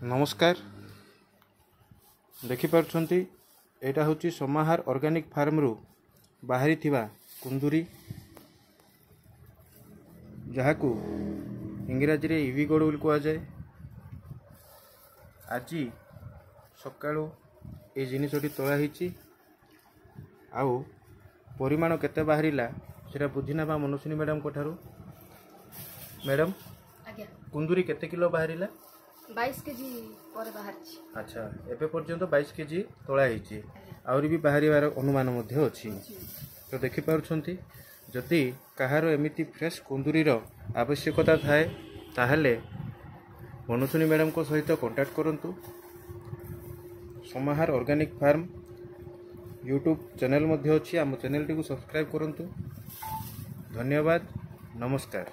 नमस्कार देखिपारुछंती एटा होची समाहार organic farm रु बाहरी थिबा कुंदुरी जहाकू इंग्राजी रे इवी गोड बोली कुआ जाए। आज सकाळू ए जिनिसटी तोला हिची आउ परिमाण केते बाहरिला सेटा बुझिना बा मनोसिनी मैडम कोठारू। मैडम आज्ञा कुंदुरी केते किलो बाहरिला? 22 केजी पर बाहर छी। अच्छा एबे पर्यंत 22 केजी तोला हिची आउरी भी बाहरिवार अनुमान मध्ये अछि। तो देखि पारुछंती जदि कहारो एमिति फ्रेश कुंदुरी रो आवश्यकता थाए ताहले मनोसिनी मैडम को सहित कांटेक्ट करंतु। समाहार ऑर्गेनिक फार्म यूट्यूब चैनल मध्ये अछि। आम चैनल टी को सब्सक्राइब करंतु। धन्यवाद, नमस्कार।